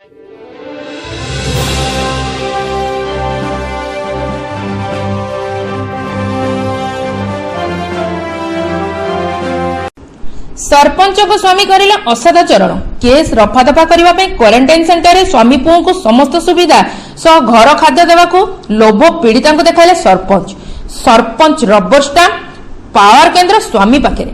सरपंच को स्वामी करिला असदाचरण केस रफा दफा करने क्वारंटाइन सेंटर में स्वामी पुओं को समस्त सुविधा सह घर खाद्य देवाक लोभ पीड़िता को देखाइले सरपंच रबर स्टाम्प पावर केन्द्र स्वामी पाखे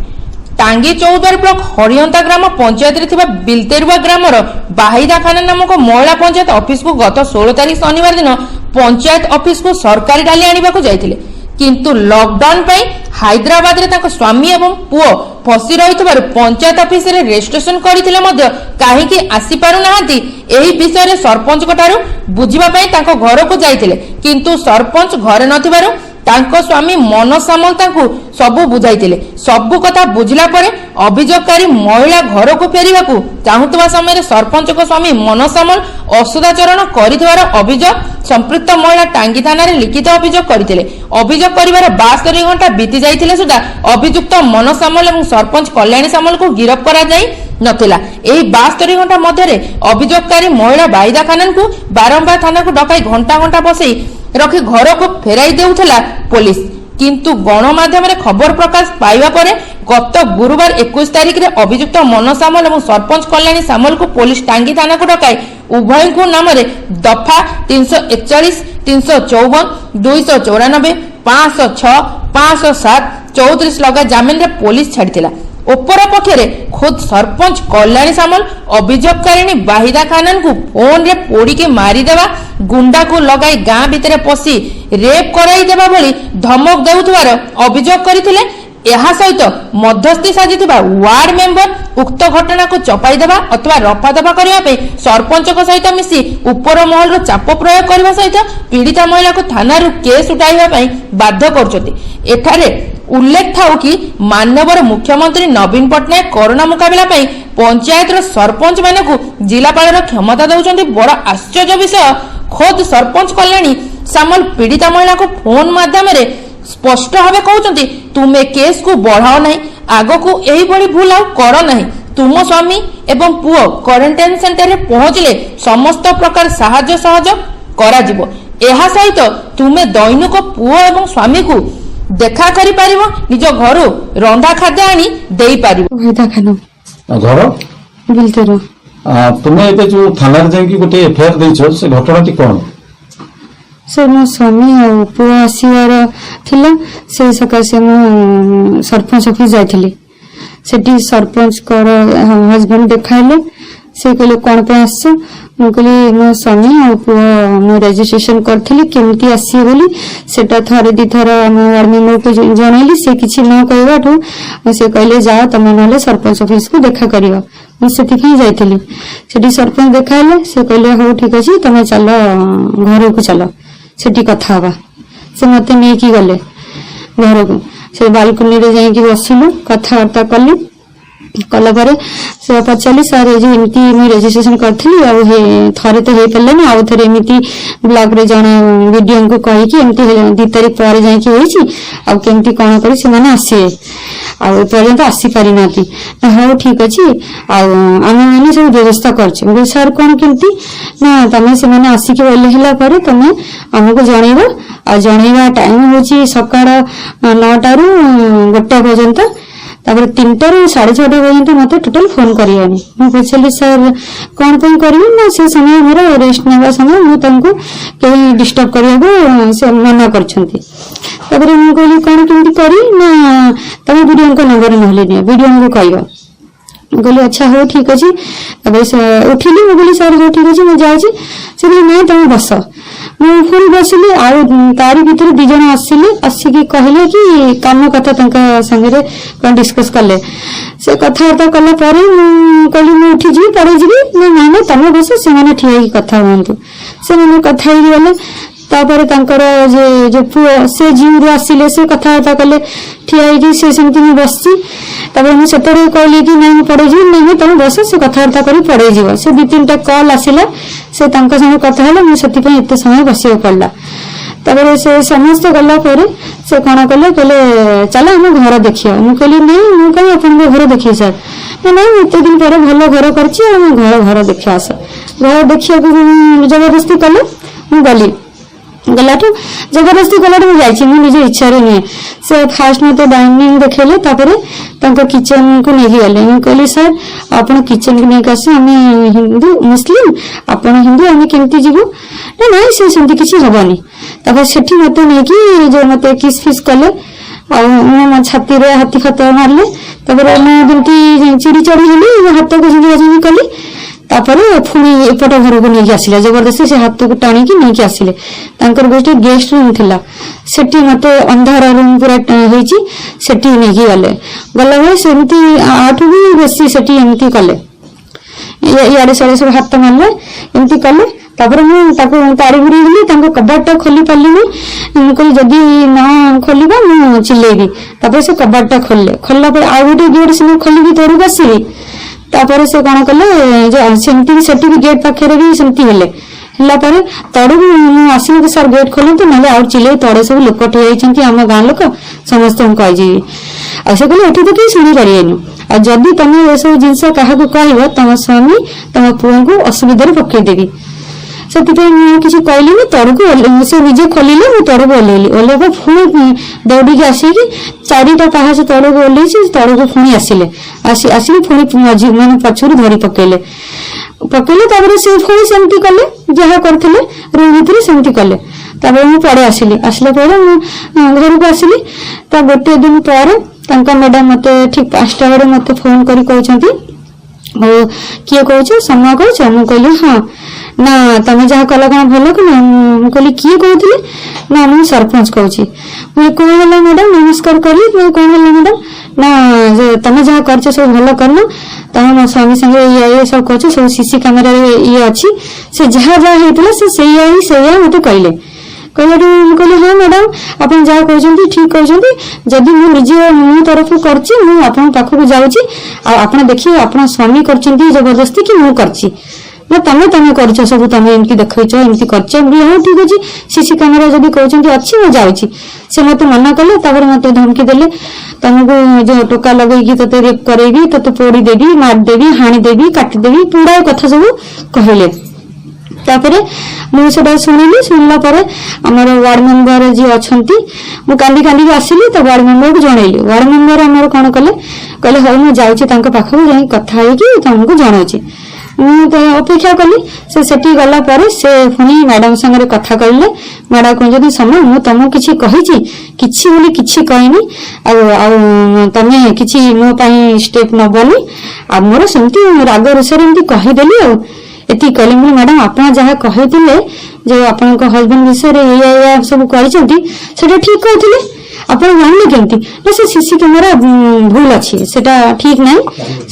टांगी चौद्वार ब्लॉक हरियंता ग्राम पंचायत रे बिलतेरुआ ग्रामर बाहिदा खाना नामक महिला पंचायत ऑफिस को गत 16 तारीख शनिवार दिन पंचायत ऑफिस को सरकारी डाली आनिबाकु जाइथिले किंतु लॉकडाउन पर हैदराबाद रे ताको स्वामी एवं पुओ फसी रही पंचायत ऑफिस रे रजिस्ट्रेशन करथिले मध्य काहेकि आसी पारु नाहंती एही विषय रे सरपंच कोठारु बुझिबा पई ताको घर को जाइथिले किंतु सरपंच घरे नथिबारु तांको स्वामी मन सामल तांको सबु बुझाइथिले सबु कथा बुझला परे अभियोगकारी महिला घर को फेरिबाकू चाहुतबा समय सरपंच को स्वामी मन सामल असदाचरण करिथिबार अभियोग संपृक्त महिला टांगी थाना रे लिखित अभियोग करथिले अभियोग करिवार 72 घंटा बीती जाइथिले सुधा अभियुक्त मन सामल एवं सरपंच कल्याणी सामल को गिरफ्त करा जाई नथिला एही 72 घंटा मध्यरे अभियोगकारी महिला बाईदा खानन को बारंबार थाना को डकाई घंटा घंटा बसई रखी घर को फेराई देउथला पुलिस किंतु गणमाध्यम रे खबर प्रकाश पाइबा परे गत गुरुवार 21 तारिख रे अभियुक्त मन सामल और सरपंच कल्याणी सामल को पुलिस टांगी थाना को डकाई उभय को नाम रे दफा 341 354 294 506 507 34 लगा जमीन रे पुलिस छाड़िथिला ओपर पक्षरे खुद सरपंच कल्याणी सामल अभियोगकारिणी बाहिदा खानन को फोन रे पोड़ी के मारी देवा गुंडा को लगाई गाँ भितर पशि रेप कराई देवा भली धमक देउथवार अभियोग करथिले एहा सहित मध्यस्थी साजिथिबा वार्ड मेंबर उक्त घटना को चपाई देवा अथवा रफा दफा करबा पे सरपंच को सहित मिसी ऊपर महल रो चाप प्रयोग करबा सहित पीड़िता महिला को थाना रो केस उठाइबा पई बाध्य करछथि एठारे उल्लेख थाउ कि माननीय मुख्यमंत्री नवीन पटनायक कोरोना मुकाबला पई पंचायत रो सरपंच माने को जिलापाल रो क्षमता दउचंती बड़ आश्चर्य विषय खुद सरपंच कल्याणी सामल पीड़िता महिला को फोन माध्यम रे स्पष्ट भावे कहउचंती तुमे केस को बढ़ाओ नहीं आगो को एही बड़ी भूल आ करो नहीं तुम स्वामी एवं पुओ क्वारंटाइन सेंटर रे पहुंचले समस्त प्रकार सहायता सहयोग करा जिवो एहा सहित तुमे दैनिक पुओ एवं स्वामी को देखा करि पारिबो निज घर रंधा खाद्य आनी देई पारिबो हैदा खाना घर बिलतेरो तुमे एते जो थाना रे जाई कि गोटे एफआईआर देइछो से घटनाटी कोन से मो स्वामी और पुओ आसीवार थिला से सकाशे मो सरपंच ऑफिस जाइथिली सेठी सरपंच कर हस्बैंड देखाइले से कहले कोन पे आसछ मो कहले मो स्वामी और पुओ मो रजिस्ट्रेशन करथिली केमती आसी बोली सेटा थरे दी थर मो वार्ड मेंबर को जणाइली से किछि न कहबाठो से कहले जाओ तमे नले सरपंच ऑफिस को देखा करियो मो सेठी की जाइथिली सेठी सरपंच देखाइले से कहले हो ठीक अछि तमे चलो घर को चलो सेठी कथा हवा से मते नै की गले घर को से बालकनी रे जाई कि बसिलु कथा वार्ता कली कला परे से पचाली सर जे एमती मैं रजिस्ट्रेशन करथली आ हे थरे तो हे पल्ले ना आ थरे एमती ब्लॉग रे जने वीडियो को कहि कि एमती 2 तारिख पर जाई कि होईची आ केमती कोन करी से माने आसी आ पर्यंत आसी पारि नाती हो ठीक अछि आ आमे माने सब व्यवस्था करछ मगर सर कोन केमती ना तमे से माने आसी के ओले हला परे तमे हमको जणैबो आ जणैबा टाइम होची सकाळ 9 टा रु 1 पर्यंत तापर 3टा रु 6:30 पर्यंत मते टोटल फोन करियानी मु पछली सर कोन कोन करबी ना से समय हमरा रेस्ट नेबा समय मु तंको केही डिस्टर्ब करियाबो से मना करछंती तापर मु कहली कोन केमती करी ना तमे वीडियो को नंबर नहले ने वीडियो को कहबो कहली अच्छा हो ठीक अछि तापर से उठिली मु कहली सर हो ठीक अछि मु जाउची से नै तमे बस मु फुल बसली आ तारी भीतर 2 जण आसिले आसी कहले कि काम कथा तंका संगे कोन डिस्कस करले से कथा वार्ता कला परे कहली मु उठी जी परे जी नै नै तमे बस से माने ठिया की कथा होंतु से माने कथा ही गेले तापर तंकर जे पुओ से जीव आसिले से कथा वार्ता कले ठिया की से सेमती मु बसची तापर मु सेतरे कहली कि नै परे जी नै तमे बस से कथा वार्ता करी परे जीव से 2-3टा कॉल आसिला से तंका संग कथा हला मु सेति पे एते समय बसियो पड़ला तापर से समस्त गला परे से कोन कले कहले चला हम घर देखियो मु कहली नै मु कहि अपन घर देखियो सर नै एते दिन परे भलो घर करछि हम घर देखियो सर घर देखा जबरदस्ती कले मु गली गलाठू जबरदस्ती गलाठू मुझे निज इच्छा नुहे से फास्ट मत डाइनिंग देखेले किचन को नहीं गले मुझे कहली सर आप किचन को नहीं आस आम हिंदू मुस्लिम आप हिंदू आम केमती जीवु ना ना से किसी हेनी से मत नहीं जो मत किस फिस कले आ छाती हाथी खत मारे मुझे चिड़ी चढ़ी गली हाथ को झिझी कली पुणी एपट घर को नहीं आसिले जबरदस्ती से हाथ को टाणिकी नहीं आसिले गोटे गेस्ट रूम थिला सेठी मत अंधार रूम पूरा सेठी नहीं गले गला बेले सेमती आठू भी बेसी सेठी एमती कले इे साड़े सब हाथ मारे एमती कले ताड़ी बुड़ी गली कबाटा खोली पार्ली मुझे जदि न खोलवा मु चिल्लेबी से कबाटा खोलले खोलला आ गए गेट से खोलिकी तोड़ आसबी तापर से कौन कले सेमती सेठी भी गेट पाखे भी सेमती हेले तड़ू आसिक सर गेट खोलते ना आउ चिल्ले तड़े सब लोक ठिया आम गाँ लोक समस्त कहीजी से कहले एटी तो कहीं शुणी पारे जदि तुम ये सब जिनस क्या कह तुम स्वामी तुम पुओ को असुविधा पकईदेवी से किसी कहली तड़ू से निजे खोलिले मुझे तड़ू ओह्लैली ओह्लैबा पुणी दौड़ी आसिक चारिटा पाहाच तड़ू ओह्लैसी तड़ू को पुणी आसिले आसिक पुणी मझी मैंने पछरू धरी पकेले से पुणी सेमती कले जहाँ करते रूम भितर सेमती कले मुझे पड़े आसिली आसला घर को आसिली गोटे दिन पर मैडम मत ठीक 5टा बड़े मत फोन कर किए कह समय कह मुझे कहली हाँ ना तुम जहाँ कल कौन भल कि ना कहली किए कहते ना मुझे सरपंच कहूँ मुझे कौन है मैडम नमस्कार करी मुझे कौन है मैडम ना तुम जहाँ कर सब भल करना तुम मो स्वामी संगे ये सब कह सब सीसी कैमेरा ये अच्छी से जहाँ जहाँ होता से मत कहले कहले हाँ मैडम आप जहाँ कहते ठीक कहते जदि मुझे मो तरफ कर जाऊँगी आप देखिए आप स्वामी कर जबरदस्ती कि मुझे करची ना तुम कर सब तुम एमती देखो एमती कर हाँ ठीक अच्छे सीसी कैमेरा जब कहते अच्छी मुझे जाऊँगी से मत मना कले मत धमकी देले तुमको जो टोका लगे ते रेप करेबी ते पोड़ी देवी मारदेवी हाणीदेवी काटिदेवी पूरा कथा सब कहले मुझे शुणिली शुणला आमर वार्ड मेंबर जी अच्छा मुझे कांदी कांदी आसिली तो वार्ड मेंबर को जनइली वार्ड मेंबर आमर कौन कले कहले हाँ मुझे जाऊँगी पाखक जा कथा तुमको जनाऊँगी अपेक्षा कली से गला से पुणी मैडम संगे कथा कहले मैडम कहते समय मुझे तुमको किसी कही किसी कहनी तुम किसी मोपाई स्टेप नबनी आ मोर सेमती राग रुषे कहीदेली एति कहले मैडम आप जहाँ कहते जो आप हजबैंड विषय सब कर ठीक कहते आप जानले केमती ना से सीसी कैमेरा भूल अच्छी से ठीक ना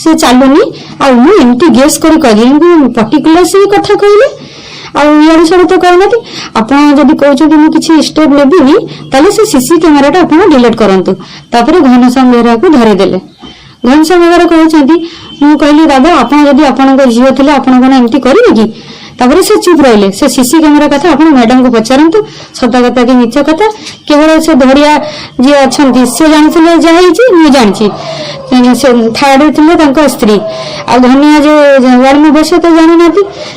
से चलुनी आमती गेस कर पर्टिकुलर से कथा कहले आड़ सब तो कहना आप जब कहते मुझे किसी स्टेप नेबिनी ताले से सीसी कैमेरा आप डिलीट करूँ घनश्याम बेहरा को धरीदेले घनश्याम बेहरा कहते मुझे कहली दादा आप जब आप झील थे आप एमती करेंगे कि से चुप रहिले से सीसी कैमेरा कथा आप मैडम को पचारतु सत कथा कि मिछ कथा केवल से धड़िया जी अच्छा से जानते जहाँ मुझे जानी से थार्ड थे स्त्री आ धनिया जो वार्ड मेंबर से तो जानी ना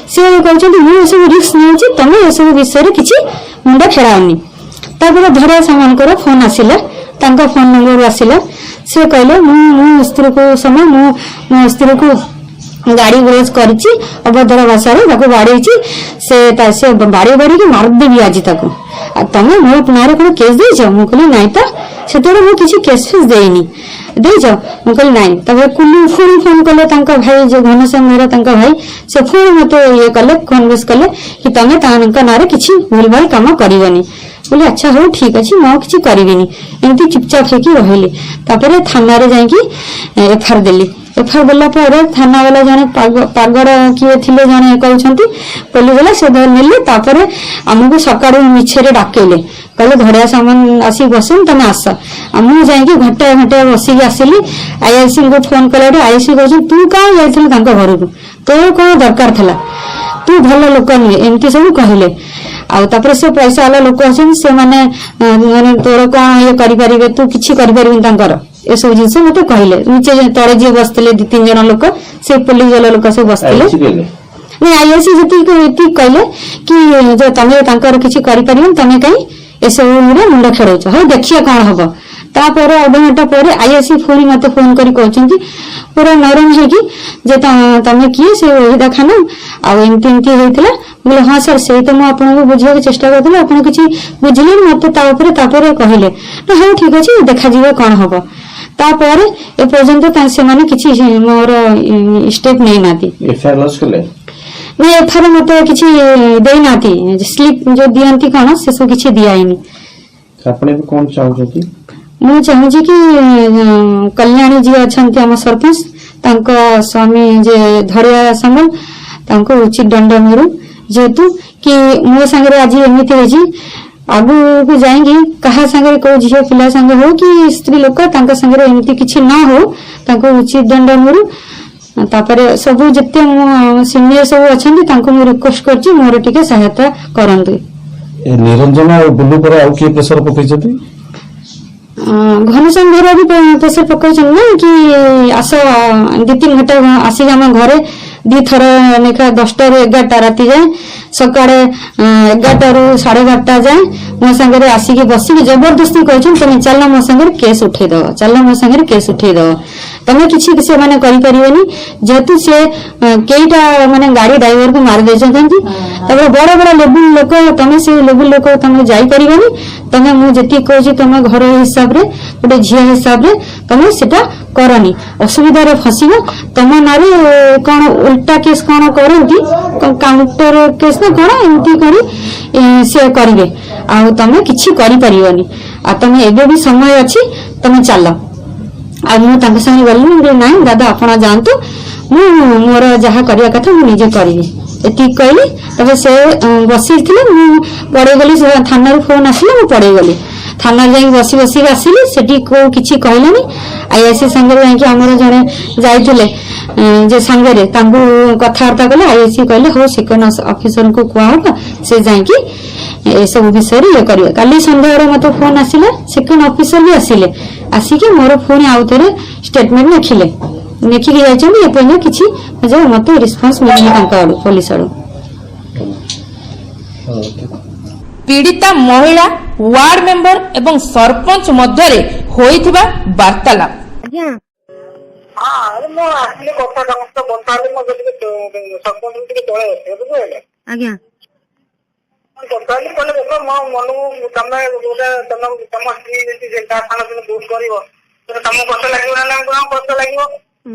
सी कहते मुझे रिस्क नहीं तुम ये सब विषय किसी मुंड फेराओनी धरा सामान फोन आसला फोन नंबर आसला से कहले मो स्त्री को समय मो स्त्री को गाड़ी गुरेज कर अभद्र भाषा बाड़ी से बाड़ी बाड़ी मारदेवी आज तुम मो ना कौन केस देच मुझे कहली नाई तो से मुझे किसी केस फेस देनी देच मुझे कहली नाई कुलू पुणी फोन कले भाई जो घनश्याम बेहरा भाई से पुणी मत ये कले कन्वेस कले कि तुम ना किसी भूल भाल कम करनी बोले अच्छा हो ठीक अच्छे मैं किसी करी एमती चुपचाप होगी रही थाना जाकि एफआईआर देली एफआईआर देला थाना वाला जने पागड़ किए थे जने कहते पुलिस वाला से नेले आमको सकाळू मिछे डाकेले कहले धड़िया सामान आसिक बसन तुम आस मुझे जाकि घंटे घंटे बसिक आसली आईआईसी को फोन कला आईआईसी कह तू कहीं जाइल घर को तोर कौन दरकार था तू भल लोक नुहे एमती सब कहले आउे से पैसा वाला लोक अच्छे से माने तोर कौन ये करें तू किसी कर ये सब जिन मत कहले नीचे तले जी बसते 2-3 जन लोक से पुलिस वाला लोक सब बसते नहीं आईएससी जी कहले कि जो तमें तांकर किछि करि परियन तमें कहीं एसबू मुंड खेलाउछ हाँ देखिए कौन हम तापर अध घंटा पर आईएससी पूरी मत फोन करी कहते पूरा नरम है जे तमें किए से वहीदा खाना आमती एमती होता बोले हाँ सर से तो मुझे बुझे चेष्टा करी आप किसी बुझे मत कहले ना हाँ ठीक अच्छे देखा कौन हम तापर एपर्यंत से मोर स्टेप नहीं ना नहीं एथर मत किसी देना स्लीप जो दियंती कौन से सब किसी दिखाई कौन चाहूँ मु चाहूँ कि कल्याणी जी अच्छा आम सरपंच तांको स्वामी जे धरिया सामल तांको उचित दंड मिलू जेहेतु कि मो सांगे आज एमती हो आगु को जाएंगी कहा सांगे को झील पिला सांगे हो कि स्त्री लोक सांगे एमती किसी ना हो तांको उचित दंड मिलू तापर सब जिते सीनियर सब अच्छा मु रिक्वेस्ट कर मोर टिके सहायता करंतु निरंजन और बुल्लू पर आउ किए प्रेशर पकई घनश्याम घर भी प्रेसर पकड़ ना कि आस 2-3 घंटा आसिक आम घरे 2 थर लेखा 10टा ରୁ 11ଟା राति जाए सकाळे 11टा ରୁ 11:30 जाए मो संगे आसिक बसिक जबरदस्ती कहछन तमे चल मो संगे केस उठे दो चल मो संगे केस उठे दो तमे किछि से माने करि परिबेनी जेतु से केइटा माने गाड़ी ड्राइवर को मार दे छथि तबे बड़ बड़ लेवल लोक तमे से लेवल लोक तमे जाई परिबेनी तमे मु जेति कहछि तमे घर हिसाब रे गोटे झिया हिसाब रे तमे सेटा करनी असुविधा रे फसिबो तम नारे कोन उल्टा केस कोन करंती काउंटर केस ना कोन एंती करी से करिवे आ तमे किछि करि परिबनी आ तमे एबे भी समय अछि तमे चल आ मु तांके संगे गली नहीं दादा आपण जानतु मु मोर जहा करिया कथा मु निजे करिवे एति कहली तबे से बसी थिले मु पड़े गली थाना रो फोन आसिले मु पड़े गली थाना जाई बसी बसी आसिली सेठी को किछि कहलेनी आईएससी संगे जाई कि हमर जने जाइथिले जे संगे रे तांगु कथार्ता कले आईएससी कहले हो सेकंड ऑफिसर को कुआ होगा से जाई कि ए सब विषय रे करियो काली संध्या रे मते फोन आसिले सेकंड ऑफिसर भी आसिले आसिके मोर फोन आउतरे स्टेटमेंट लिखिले लिखिके जाइछन ए पहिले किछि जे मते रिस्पांस मिलि तांका पुलिस आडू पीड़िता महिला वार्ड मेंबर एवं सरपंच मध्य होइथिबा वार्तालाप हाँ अरे मो आसले कथा समस्त बंताले मो जति सरपंच टिके तळे আছে बुझले आज्ञा बंताले कोले देखो मो मनु तमे गोटा तम स्त्री जति जेटा खाना दिन दूर करिवो तो तम कष्ट लागिवो ना को कष्ट लागिवो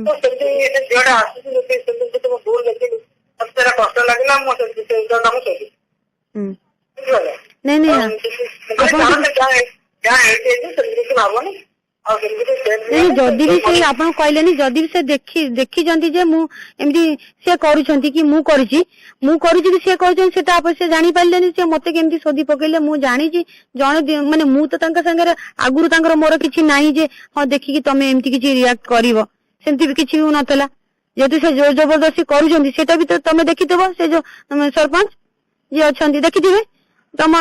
तो सेति ए जेडा आसी जति सेति तो दूर देखि तेरा कष्ट लागिला मो सेति तो तम सेति बुझले नहीं नहीं क्या है सेति भावनी जदि भी से आप कहले जदि भी से देखी जे मु एमती से करूछंती कि मु करिछि से कहछन सेटा आप से जानि पाइलेनी से मते केमती सोधी पकेले मु जानि छि जणे माने मु तो तांका संगे आगुरु तांकर मोर किछि नाही जे हां देखि कि तमे एमती किछि रिएक्ट करिवो सेमती भी किछि नथला जेतु से जोर जबरदस्ती करूछंती सेटा भी तो तमे देखितबो से जो सरपंच जे अछंती देखिथिबे तम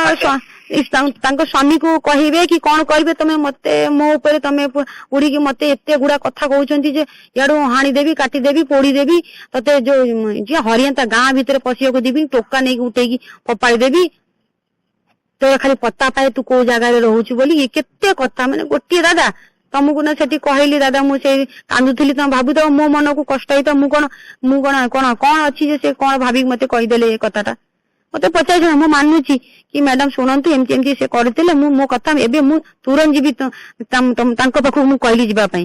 स्वामी को कहिबे कि कौन करिवे तमे मते मो ऊपर तमे उड़ी की मते एते गुडा कथा कहउछंती जे याडो हाणी देबी काटी देबी पोड़ी देबी तते जो जे हरियंता गां भीतर पसियो को दिबी टोका नै उठेगी पपाई देबी तो खाली पत्ता पाए तू को जगह रे रहउछु बोली केते कथा माने गोटी दादा तमको ना सेठी कहली दादा मु से कांदुथली तम भाबु त मो मन को कष्ट है त मु कोन अछि जे से कोन भाबी मते कहि देले ए कथाटा मते पचास मु मानुची कि मैडम शुणु एमती एमती से करते मो कथा एबे मु तुरंत जीवी तांको पाखु मु कहली जीवा पई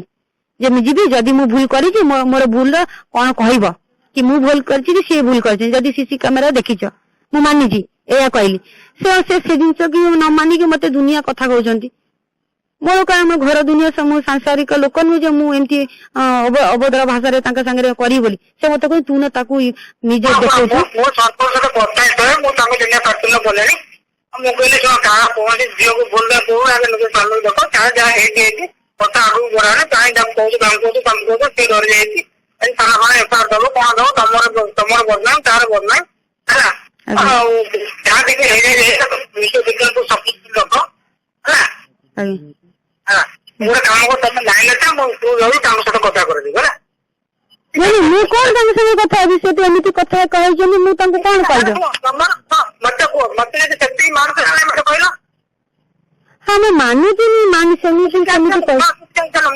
जे मु जीवी जदी मु भूल करी जे मोर भूल कोन कहइबो कि मु भूल करछि कि से भूल करछि जदी सीसी कैमरा देखिछ मु मानिची एया कहली से जिंस कि न मानी कि मते दुनिया कथा कहउछंती मोर काम घर दुनिया समूह सांसारिक लोक नु जे मु एमती अभद्र भाषा रे तांका संगे करी बोली से मते कहि तू न ताकू निजे देखौ मो सरपंच से पता है मो ताको दुनिया काटन बोलेनी मो कहले जो का कोन जियो को बोलले को आगे लोग चालू देखो क्या जा है कि पता आगु बराने काई दम को ते डर जाईती ए थाना खाना एफआईआर दलो कोन दो तमर बदनाम तार बदनाम हैला आ क्या देखे हे जे विश्व विज्ञान को सब कुछ रखो हैला मोर काम को तमे लाइन था मो तू जरूर काम से कथा कर दी हैला नहीं ମୁଁ କଣ ତାଙ୍କ ସାଙ୍ଗେ କଥା ହେବି ସେ ତ ଏମିତି କଥା କହିଛନ୍ତି ମୁଁ ତାଙ୍କୁ କଣ କହିବି ମତେ କୁହ ମତେ ଯଦି ସେତିକି ମାନୁଛ ମତେ କହିଲ ହଁ ମୁଁ ମାନୁଛି ସେମିତି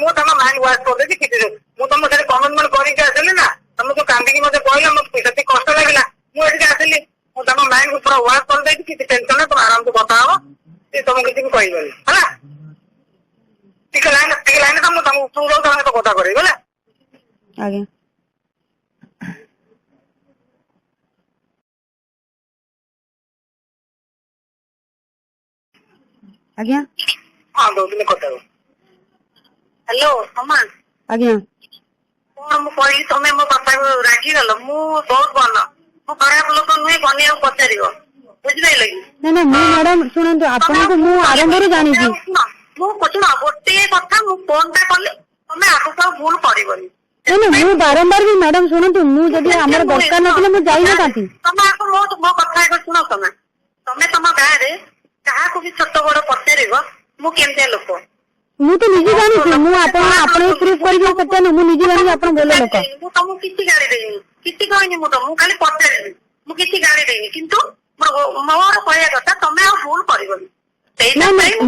ମୁଁ ତମ ମାଇଣ୍ଡ ୱାଶ କରିଦେବି କିଛି ମୁଁ ତମ ସାথে କମିଟମେଣ୍ଟ କରିକି ଆସିଲି ନା ତମେ ଯୋଉ କାନ୍ଦିକି ମତେ କହିଲ ମତେ ସେତିକି କଷ୍ଟ ଲାଗିଲା ମୁଁ ଏଠିକି ଆସିଲି ମୁଁ ତମ ମାଇଣ୍ଡ କୁ ପୁରା ୱାଶ କରିଦେଇଛି କିଛି ଟେନସନ ତମେ ଆରାମସେ କଥା ହବ ସେ ତମକୁ କିଛି ବି କହିବନି ହେଲା ଟିକେ ଲାଇନ ତ ମୁଁ ତମକୁ ଉପରକୁ ଯାଉ ତମ ସହିତ କଥା କରିବି ହେଲା ଆଜ୍ଞା ଆଜ୍ଞା ହଁ ଦଉଥିଲି କଥା ହ୍ୟାଲୋ ସମାନ ଆଜ୍ଞା କଣ ମୁଁ କହିଲି ତମେ ମୋ ବାପାକୁ ରାଗିଗଲ ମୁଁ ବହୁତ ଭଲ ମୁଁ ଖରାପ ଲୋକ ନୁହେଁ ବନିଆକୁ ପଚାରିବ ବୁଝିପାରିଲ କି ନା ମୁଁ ମ୍ୟାଡାମ ଶୁଣନ୍ତୁ ଆପଣଙ୍କୁ ମୁଁ ଆରମ୍ଭରୁ ଜାଣିଛି ମୁଁ ଶୁଣ ଗୋଟିଏ କଥା ମୁଁ ଫୋନ ଟା କଲି ତମେ ଆଗକୁ ଆଉ ଭୁଲ କରିବନି ମୁଁ ବାରମ୍ବାର ବି ମ୍ୟାଡାମ ଶୁଣନ୍ତୁ ମୁଁ ଯଦି ଆମର ଦରକାର ନଥିଲା ମୁଁ ଯାଇନଥାନ୍ତି ତମେ ଆଗ ମୋ କଥା ଏବେ ଶୁଣ ତମେ ତମ ଗାଁରେ କାହାକୁ ବି ଛୋଟ ବଡ ପଚାରିବ ମୁଁ କେମିତିଆ ଲୋକ ମୁଁ ତ ନିଜେ ଜାଣିଛି ମୁଁ ଆପଣଙ୍କୁ ପ୍ରୁଫ୍ କରିକି ପଚାରିନି ମୁଁ ନିଜେ ଜାଣିଛି ଆପଣ ଭଲ ଲୋକ ମୁଁ ତମକୁ କିଛି ଗାଳି ଦେଇନି କିଛି କହିନି ମୁଁ ତମକୁ ଖାଲି ପଚାରିନି ମୁଁ କିଛି ଗାଳି ଦେଇନି କିନ୍ତୁ ମୋର କହିବା କଥା ତମେ ଆଉ ଭୁଲ କରିବନି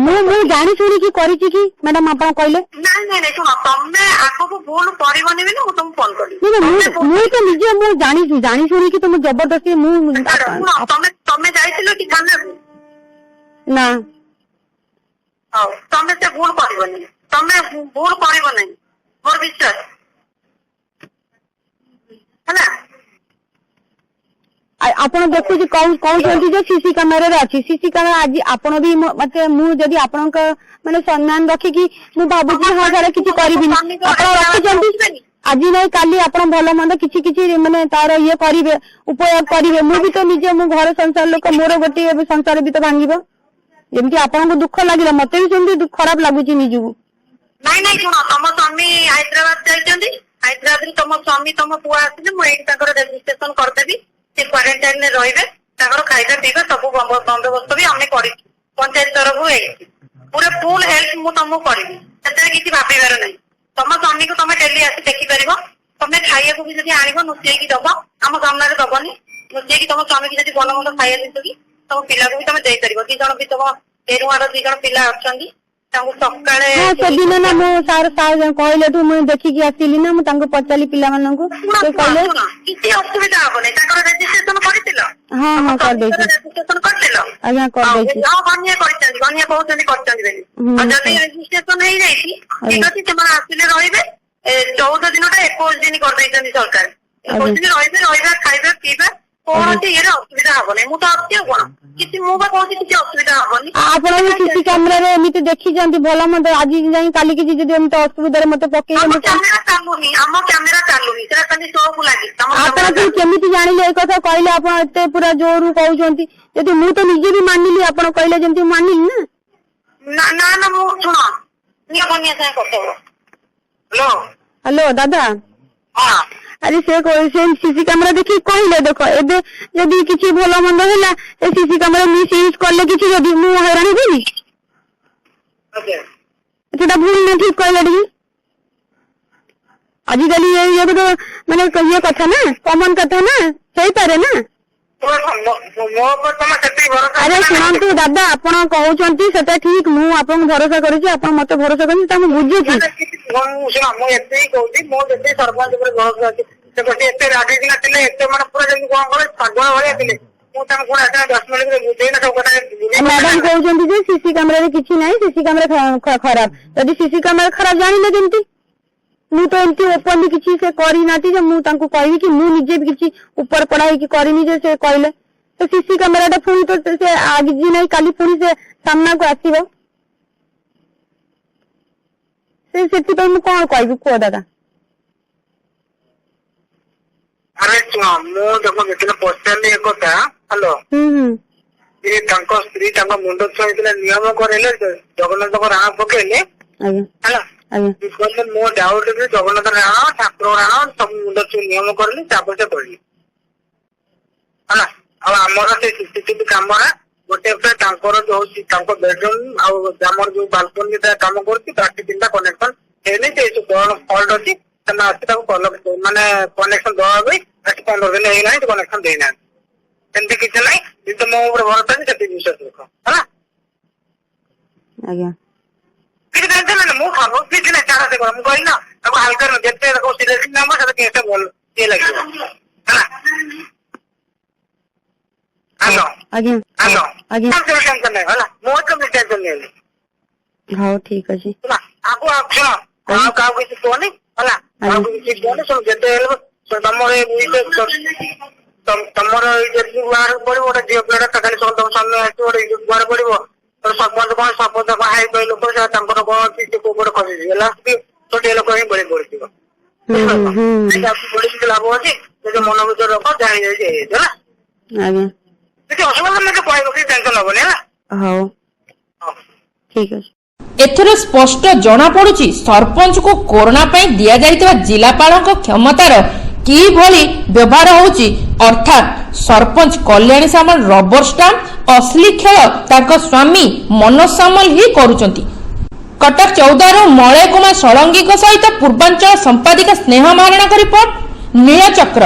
ମୁଁ ଜାଣି ଶୁଣିକି କରିଛି କି ମ୍ୟାଡାମ ଆପଣ କହିଲେ ନାଇଁ ଶୁଣ ତମେ ଆଗକୁ ଭୁଲ କରିବନି ବୋଲି ମୁଁ ତମକୁ ଫୋନ କଲି ମୁଁ ତ ନିଜେ ମୁଁ ଜାଣି ଶୁଣିକି ତ ମୁଁ ଜବରଦସ୍ତି ମୁଁ ତମେ ଯାଇଥିଲ କି ଥାନାକୁ ନା ହଉ ତମେ ସେ ଭୁଲ କରିବନି ତମେ ଭୁଲ କରିବ ନାହିଁ ମୋର ବିଶ୍ୱାସ ହେଲା ଆପଣ ଦେଖୁଛି କହୁଛନ୍ତି ଯେ ସିସି କ୍ୟାମେରାରେ ଅଛି ସିସି କ୍ୟାମେରା ଆଜି ଆପଣ ବି ମତେ ମୁଁ ଯଦି ଆପଣଙ୍କ ମାନେ ସମ୍ମାନ ରଖିକି ମୁଁ ଭାବୁଛି ହଁ ସାରା କିଛି କରିବିନି ଆପଣ ରଖିଛନ୍ତି ଆଜି ନାଇଁ କାଲି ଆପଣ ଭଲ ମନ୍ଦ କିଛି ମାନେ ତାର ଇଏ କରିବେ ଉପଯୋଗ କରିବେ ମୁଁ ବି ତ ନିଜେ ମୁଁ ଘର ସଂସାର ଲୋକ ମୋର ଗୋଟିଏ ସଂସାର ବି ତ ଭାଙ୍ଗିବ ଯେମିତି ଆପଣଙ୍କୁ ଦୁଃଖ ଲାଗିଲା ମତେ ବି ସେମିତି ଖରାପ ଲାଗୁଛି ନିଜକୁ ନାଇଁ ଶୁଣ ତମ ସ୍ୱାମୀ ହାଇଦ୍ରାବାଦ ଯାଇଛନ୍ତି ହାଇଦ୍ରାବାଦରୁ ତମ ସ୍ୱାମୀ ତମ ପୁଅ ଆସିଲେ ମୁଁ ଏଇଠି ତାଙ୍କର ରେଜିଷ୍ଟ୍ରେସନ କରିଦେବି ସେ କ୍ୱାରେଣ୍ଟାଇନରେ ରହିବେ ତାଙ୍କର ଖାଇବା ପିଇବା ସବୁ ବନ୍ଦୋବସ୍ତ ବି ଆମେ କରିଛୁ ପଞ୍ଚାୟତ ତରଫରୁ ହେଇଛି ପୁରା ଫୁଲ ହେଲ୍ପ ମୁଁ ତମକୁ କରିବି ସେଥିରେ କିଛି ଭାବିବାର ନାହିଁ ତମ ସ୍ୱାମୀକୁ ତମେ ଡେଲି ଆସି ଦେଖିପାରିବ ତମେ ଖାଇବାକୁ ବି ଯଦି ଆଣିବ ନୁଚେଇକି ଦବ ଆମ ସାମ୍ନାରେ ଦବନି ନୁଚେଇକି ତମ ସ୍ୱାମୀକି ଯଦି ଭଲ ମନ୍ଦ ଖାଇବା ଜିନିଷ କି ତମ ପିଲାକୁ ବି ତମେ ଦେଇପାରିବ 2 ଜଣ ବି ତମ ଏରୁଆର 2 ଜଣ ପିଲା ଅଛନ୍ତି ତାଙ୍କୁ ସକାଳେ ସେଦିନ ନା ମୁଁ ସାର୍ କହିଲେଠୁ ମୁଁ ଦେଖିକି ଆସିଲି ନା ମୁଁ ତାଙ୍କୁ ପଚାରିଲି ପିଲାମାନଙ୍କୁ ସେ କହିଲେ କିଛି ଅସୁବିଧା ହବନି ତାଙ୍କର ରେଜିଷ୍ଟ୍ରେସନ କରିଥିଲ ହଁ କରିଦେଇଛି ରେଜିଷ୍ଟ୍ରେସନ କରିଥିଲ ଆଜ୍ଞା କରିଦେଇଛି ଗନିଆ କହୁଛନ୍ତି କରିଛନ୍ତି ବୋଲି ଆଉ ଯଦି ରେଜିଷ୍ଟ୍ରେସନ ହେଇଯାଇଛି ଠିକ ଅଛି ସେମାନେ ଆସିଲେ ରହିବେ 14 ଦିନଟା 21 ଦିନ କରିଦେଇଛନ୍ତି ସରକାର 21 ଦିନ ରହିବା ଖାଇବା ପିଇବା କୌଣସି ଇଏରେ ଅସୁବିଧା ହବନି ମୁଁ ତ ଅଛି ଆଉ କଣ କିଛି ମୁଁ ବା କହୁଛି କିଛି ଅସୁବିଧା ହବନି ଆପଣ ବି ସିସି କ୍ୟାମେରାରେ ଏମିତି ଦେଖିଛନ୍ତି ଭଲ ମନ୍ଦ ଆଜି ଯାଇ କାଲି କିଛି ଯଦି ଏମିତି ଅସୁବିଧାରେ ମତେ ପକେଇବେ ଆମ କ୍ୟାମେରା ଚାଲୁନି ସେଟା ଖାଲି ଶୋକୁ ଲାଗିଛି ଆପଣ କେମିତି ଜାଣିଲେ ଏ କଥା କହିଲେ ଆପଣ ଏତେ ପୁରା ଜୋରରୁ କହୁଛନ୍ତି ଯଦି ମୁଁ ତ ନିଜେ ବି ମାନିଲି ଆପଣ କହିଲେ ଯେମିତି ମାନିଲି ନା ମୁଁ ଶୁଣ ବନିଆ ସାଙ୍ଗେ କଥା ହ୍ୟାଲୋ ଦାଦା ଆରେ ସେ ସିସି କ୍ୟାମେରା ଦେଖିକି କହିଲେ ଦେଖ ଏବେ ଯଦି କିଛି ଭଲ ମନ୍ଦ ହେଲା ଏ ସିସି କ୍ୟାମେରା ମିସ୍ ୟୁଜ କଲେ କିଛି ଯଦି ମୁଁ ହଇରାଣ ହେବିନି ସେଟା ଭୁଲ ନା ଠିକ କହିଲେ ଟିକେ ଆଜିକାଲି ଇଏ ତ ମାନେ ଇଏ କଥା ନା କମନ କଥା ନା ହେଇପାରେ ନା ଆରେ ଶୁଣନ୍ତୁ ଦାଦା ଆପଣ କହୁଛନ୍ତି ସେଟା ଠିକ ମୁଁ ଆପଣଙ୍କୁ ଭରସା କରୁଛି ଆପଣ ମତେ ଭରସା କରୁଛନ୍ତି ତା ମୁଁ ବୁଝୁଛି ଶୁଣ ମୁଁ ଏତେ ହିଁ କହୁଛି ମୋ ଯେତେ ସରପଞ୍ଚ ଉପରେ ଭରସା ଅଛି ସେ ଏତେ ରାଗିକିନା ଥିଲେ ଏତେ ମାନେ ପୁରା ଯେମିତି କଣ କଲେ ପାଗଳ ଭଳିଆ ଥିଲେ ମୁଁ ତାଙ୍କୁ ପୁରା 10 ମିନିଟ ବୁଝେଇନା ସବୁ କଥା ମ୍ୟାଡାମ କହୁଛନ୍ତି ଯେ ସିସି କ୍ୟାମେରାରେ କିଛି ନାହିଁ ସିସି କ୍ୟାମେରା ଖରାପ ଯଦି ସିସି କ୍ୟାମେରା ଖରାପ ଜାଣିଲେ କେମିତି ମୁଁ ତ ଏମିତି ଓପନଲି କିଛି ସେ କରିନାହାନ୍ତି ଯେ ମୁଁ ତାଙ୍କୁ କହିବି କି ମୁଁ ନିଜେ ବି କିଛି ଉପର ପଢା ହେଇକି କରିନି ଯେ ସେ କହିଲେ ତ ସିସି କ୍ୟାମେରାଟା ପୁଣି ତ ସେ ଆଜି ନାହିଁ କାଲି ପୁଣି ସେ ସାମ୍ନାକୁ ଆସିବ ସେଥିପାଇଁ ମୁଁ କଣ କହିବି କୁହ ଦାଦା ଆରେ ଶୁଣ ମୁଁ ଦେଖ ଯେତେବେଳେ ପଚାରିଲି ଏ କଥା ହ୍ୟାଲୋ ତାଙ୍କ ସ୍ତ୍ରୀ ତାଙ୍କ ମୁଣ୍ଡ ଛୁଆ ହେଇଥିଲା ନିୟମ କରେଇଲେ ଜଗନ୍ନାଥଙ୍କ ରାଣ ପକେଇଲେ ହେଲା କହିଲେ ମୋ ଡାଉଟ ଜଗନ୍ନାଥ ରାଣ ଠାକୁର ରାଣ ସବୁ ମୁଣ୍ଡ ଛୁଆ ନିୟମ କରିଲି ତାପରେ ସେ କହିଲି ହେଲା ଆଉ ଆମର ସେ ସିସିଟିଭି କାମରା ଗୋଟେ ତାଙ୍କର ଯୋଉ ହଉଛି ତାଙ୍କ ବେଡରୁମ୍ ଆଉ ଆମର ଯୋଉ ବାଲକୋନି କାମ କରୁଛି ବାକି 3ଟା କନେକ୍ସନ ହେଇନି ସେ କଣ ଫଲ୍ଟ ଅଛି ସେମାନେ ଆସି ତାକୁ ମାନେ କନେକ୍ସନ ଦେବା ପାଇଁ ଆସି 15 ଦିନ ହେଇନାହିଁ କନେକ୍ସନ ଦେଇନାହାନ୍ତି। ସେମିତି କିଛି ନାହିଁ, କିନ୍ତୁ ମୋ ଉପରେ ଭରସା ଅଛି, ସେତିକି ବିଶ୍ୱାସ ରଖ ହେଲା। ଆଜ୍ଞା କିଛି ଟେନସନ ନାହିଁ, ମୁଁ ଖାବ କିଛି ନାହିଁ, ଚାରା ସେ କର ମୁଁ କହିଲି ନା ତାକୁ ହାଲକା ଯେତେ ସିରିୟସ୍ ନବ ସେତେ କେସଟା ଭଲ ଇଏ ଲାଗିବ ହେଲା। ହାଲୋ ଆଜ୍ଞା ହାଲୋ ଆଜ୍ଞା ଟେନସନ ନାହିଁ ହେଲା, ମୋ ତ ଟେନସନ ନିଅନି ହଉ ଠିକ ଅଛି। ହେଲା। ଆକୁ ଶୁଣ ଆଉ କାହାକୁ କିଛି କୁହନି ହେଲା, କାହାକୁ କିଛି କୁହନି। ଶୁଣ ଯେତେ ହେଲେ ତମର ତମର ଏଇ ଯେତିକି ବାହାରକୁ ପଡିବ ଗୋଟେ ଝିଅ ପିଲାଟା ଖାଲି ତମ ସାମନେ ଆସିବ ଗୋଟେ ଗୁହାରେ ପଡିବ ସରପଞ୍ଚ କଣ ହାଇ ପାଇ ଲୋକ ତାଙ୍କର କଣ ଅଛି ସେ କୋଉ ଗୋଟେ ଖସିଛି ହେଲା, ଛୋଟିଆ ଲୋକ ହିଁ ବଳି ପଡିଥିବ। କିଛି ଲାଭ ଅଛି ନିଜ ମନ ଭିତରେ ରଖ, ଜାଣି ଯାଇଛି ହେଇଯାଇଛି ହେଲା। ଆଜ୍ଞା କିଛି ଅସୁବିଧା ମତେ କହିବ, କିଛି ଟେନସନ ହବନି ହେଲା। ହଉ ଠିକ ଅଛି। ଏଥିରୁ ସ୍ପଷ୍ଟ ଜଣାପଡୁଛି ସରପଞ୍ଚକୁ କୋରୋନା ପାଇଁ ଦିଆଯାଇଥିବା ଜିଲ୍ଲାପାଳଙ୍କ କ୍ଷମତାର କିଭଳି ବ୍ୟବହାର ହେଉଛି, ଅର୍ଥାତ୍ ସରପଞ୍ଚ କଲ୍ୟାଣୀ ସାମଲ ରବର ଷ୍ଟାମ୍ପ ଅଶ୍ଲୀ ଖେଳ ତାଙ୍କ ସ୍ୱାମୀ ମନୋଜ ସାମଲ ହିଁ କରୁଛନ୍ତି। କଟକ 14ରୁ ମଳୟ କୁମାର ଷଡ଼ଙ୍ଗୀଙ୍କ ସହିତ ପୂର୍ବାଞ୍ଚଳ ସମ୍ପାଦିକା ସ୍ନେହ ମହାରଣାଙ୍କ ରିପୋର୍ଟ, ନୀଳଚକ୍ର।